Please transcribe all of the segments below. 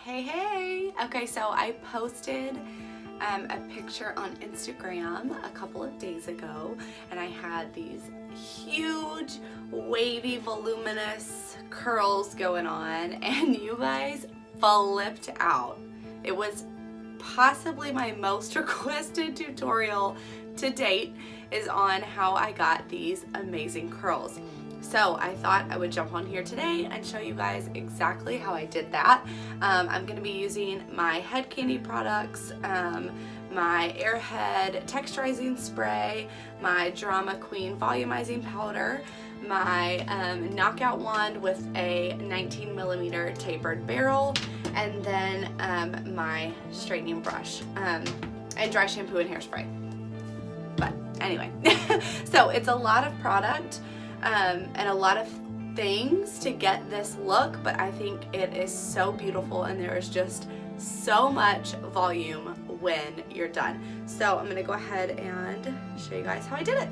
Hey. Okay, so I posted a picture on Instagram a couple of days ago, and I had these huge, wavy, voluminous curls going on, and you guys flipped out. It was possibly my most requested tutorial to date is on how I got these amazing curls. So I thought I would jump on here today and show you guys exactly how I did that. I'm going to be using my head candy products, my Airhead texturizing spray, my Drama Queen volumizing powder, my knockout wand with a 19mm tapered barrel, and then my straightening brush, and dry shampoo and hairspray. But anyway, so it's a lot of product and a lot of things to get this look, but I think it is so beautiful, and there is just so much volume when you're done. So I'm gonna go ahead and show you guys how I did it.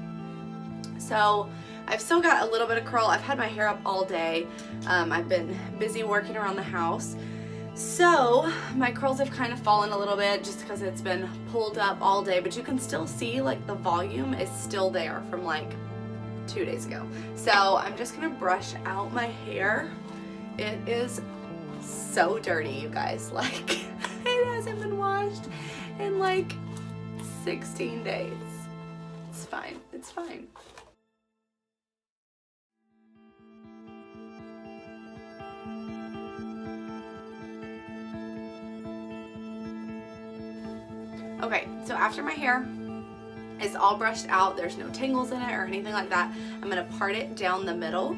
So I've still got a little bit of curl. I've had my hair up all day. I've been busy working around the house. So my curls have kind of fallen a little bit just because it's been pulled up all day, but you can still see like the volume is still there from like 2 days ago. So I'm just gonna brush out my hair. It is so dirty, you guys. Like, it hasn't been washed in like 16 days. It's fine, it's fine. Okay, so after my hair is all brushed out, there's no tangles in it or anything like that, I'm gonna part it down the middle,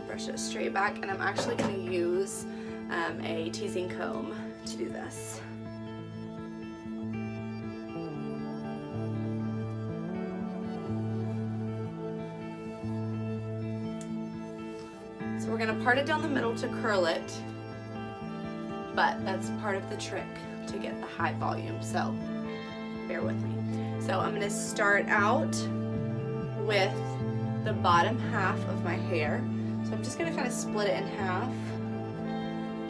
brush it straight back, and I'm actually gonna use a teasing comb to do this. So we're gonna part it down the middle to curl it, but that's part of the trick to get the high volume, so bear with me. So I'm gonna start out with the bottom half of my hair. So I'm just gonna kind of split it in half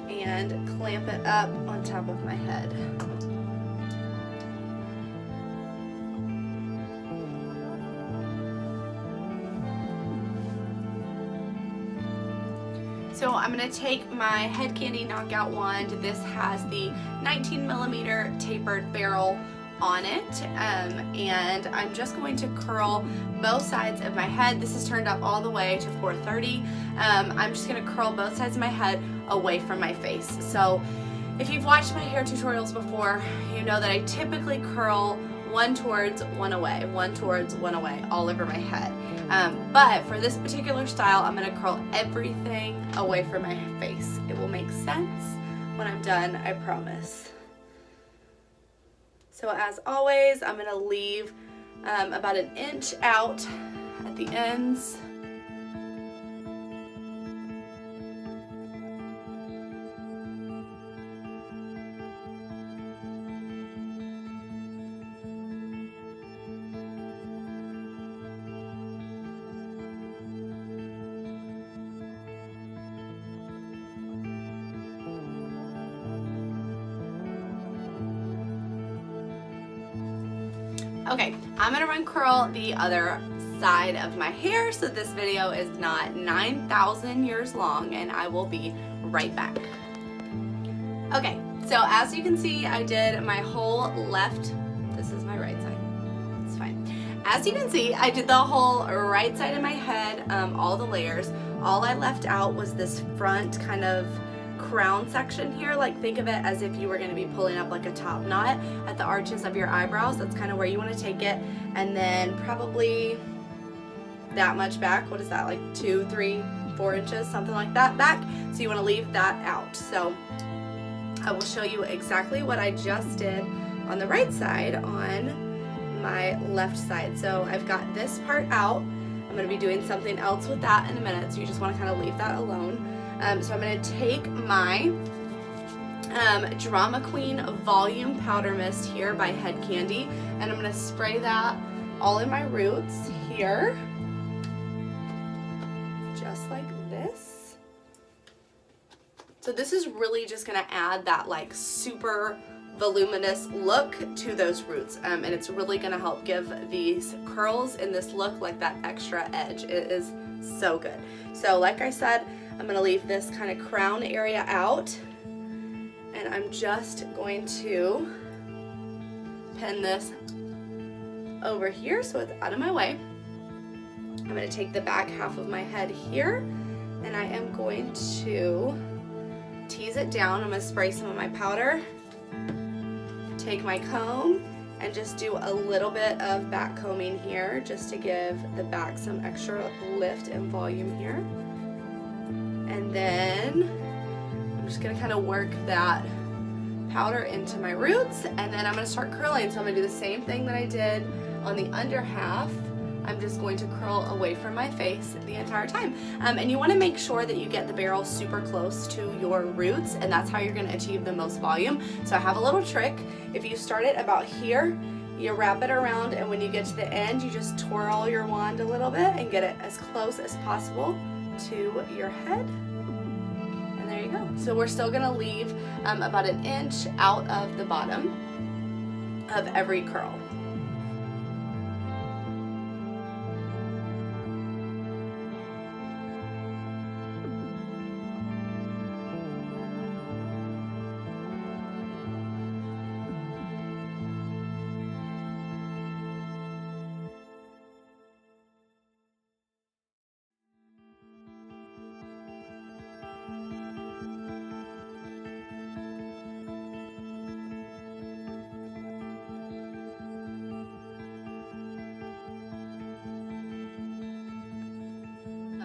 and clamp it up on top of my head. So I'm gonna take my head candy knockout wand. This has the 19mm tapered barrel on it, and I'm just going to curl both sides of my head. This is turned up all the way to 430. I'm just gonna curl both sides of my head away from my face. So if you've watched my hair tutorials before, you know that I typically curl one towards, one away, one towards, one away, all over my head. But for this particular style, I'm gonna curl everything away from my face. It will make sense when I'm done, I promise. So as always, I'm gonna leave about an inch out at the ends. Okay, I'm gonna run curl the other side of my hair so this video is not 9,000 years long, and I will be right back. Okay, so as you can see, I did my whole left, this is my right side, it's fine. As you can see, I did the whole right side of my head, all the layers. All I left out was this front kind of crown section here. Like, think of it as if you were going to be pulling up like a top knot at the arches of your eyebrows. That's kind of where you want to take it, and then probably that much back. What is that, like 2, 3, 4 inches, something like that back? So you want to leave that out. So I will show you exactly what I just did on the right side on my left side. So I've got this part out. I'm going to be doing something else with that in a minute, so you just want to kind of leave that alone. So I'm going to take my Drama Queen Volume Powder Mist here by Head Candy, and I'm going to spray that all in my roots here, just like this. So this is really just gonna add that like super voluminous look to those roots, and it's really gonna help give these curls in this look like that extra edge. It is so good. So like I said, I'm gonna leave this kind of crown area out, and I'm just going to pin this over here so it's out of my way. I'm gonna take the back half of my head here, and I am going to tease it down. I'm gonna spray some of my powder, take my comb, and just do a little bit of back combing here just to give the back some extra lift and volume here. And then I'm just gonna kind of work that powder into my roots, and then I'm gonna start curling. So I'm gonna do the same thing that I did on the under half. I'm just going to curl away from my face the entire time. And you wanna make sure that you get the barrel super close to your roots, and that's how you're gonna achieve the most volume. So I have a little trick. If you start it about here, you wrap it around, and when you get to the end, you just twirl your wand a little bit and get it as close as possible to your head. And there you go. So we're still gonna leave about an inch out of the bottom of every curl.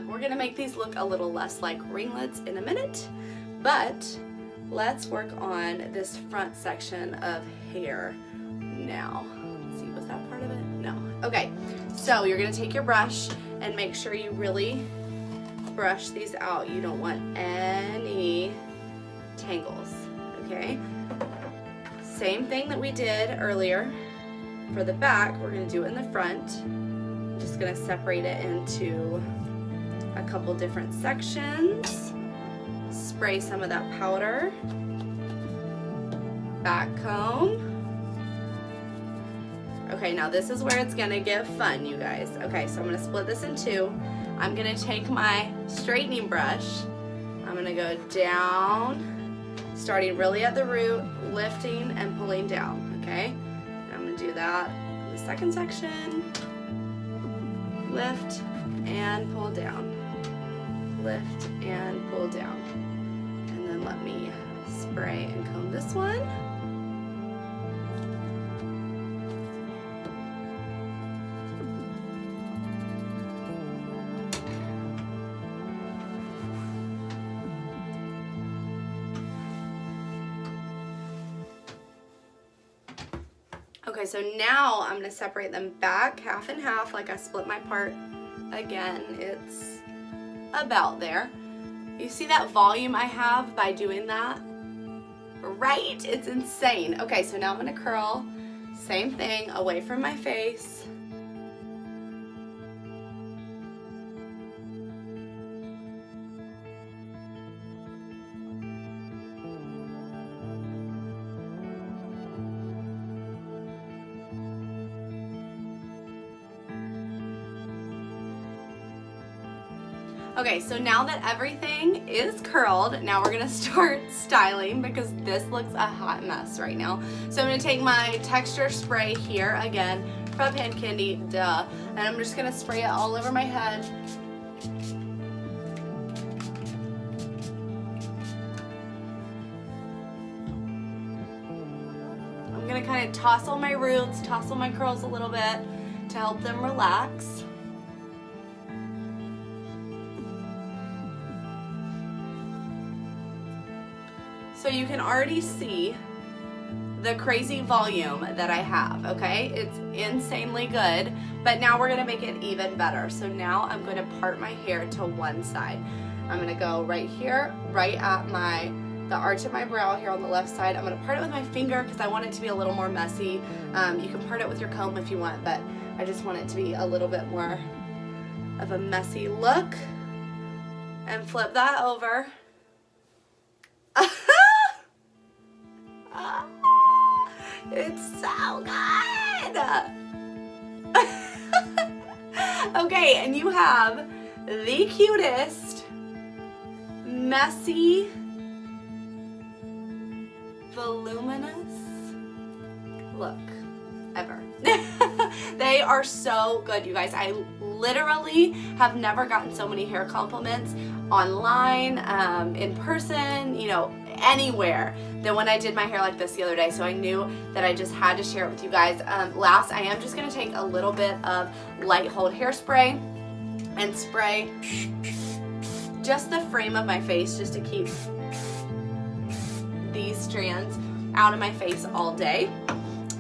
We're gonna make these look a little less like ringlets in a minute, but let's work on this front section of hair now. Let's see, was that part of it? No. Okay, so you're gonna take your brush and make sure you really brush these out. You don't want any tangles, okay? Same thing that we did earlier for the back, we're gonna do it in the front. I'm just gonna separate it into a couple different sections, spray some of that powder, back comb. Okay, now this is where it's gonna get fun, you guys. Okay, so I'm gonna split this in two. I'm gonna take my straightening brush, I'm gonna go down, starting really at the root, lifting and pulling down, okay? And I'm gonna do that in the second section, lift and pull down. Lift and pull down. And then let me spray and comb this one. Okay, so now I'm gonna separate them back half and half like I split my part. Again, it's about there. You see that volume I have by doing that? Right? It's insane. Okay, so now I'm gonna curl. Same thing, away from my face. Okay, so now that everything is curled, now we're gonna start styling because this looks a hot mess right now. So I'm gonna take my texture spray here, again, from Hand Candy, duh, and I'm just gonna spray it all over my head. I'm gonna kind of tousle my roots, tousle my curls a little bit to help them relax. So you can already see the crazy volume that I have, okay? It's insanely good, but now we're gonna make it even better. So now I'm gonna part my hair to one side. I'm gonna go right here, right at the arch of my brow here on the left side. I'm gonna part it with my finger because I want it to be a little more messy. You can part it with your comb if you want, but I just want it to be a little bit more of a messy look. And flip that over. It's so good. Okay, and you have the cutest, messy, voluminous look ever. They are so good, you guys. I literally have never gotten so many hair compliments online, in person, you know, anywhere than when I did my hair like this the other day. So I knew that I just had to share it with you guys. Last, I am just going to take a little bit of light hold hairspray and spray just the frame of my face just to keep these strands out of my face all day.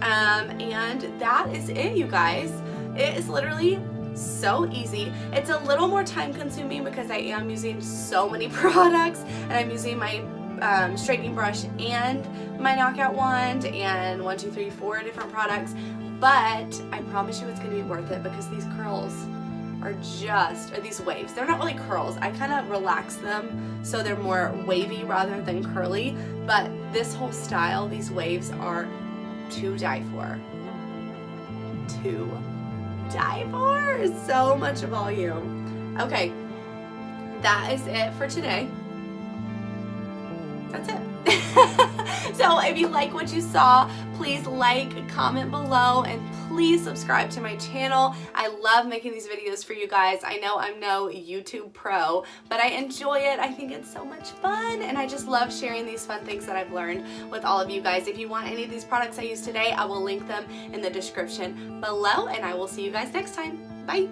And that is it, you guys. It is literally so easy. It's a little more time consuming because I am using so many products, and I'm using my straightening brush and my knockout wand and 4 different products, but I promise you it's going to be worth it because these curls are just, or these waves, they're not really curls. I kind of relax them so they're more wavy rather than curly, but this whole style, these waves are to die for. To die for. So much volume. Okay, that is it for today. That's it. So if you like what you saw, please like, comment below, and please subscribe to my channel. I love making these videos for you guys. I know I'm no YouTube pro, but I enjoy it. I think it's so much fun, and I just love sharing these fun things that I've learned with all of you guys. If you want any of these products I use today, I will link them in the description below, and I will see you guys next time. Bye.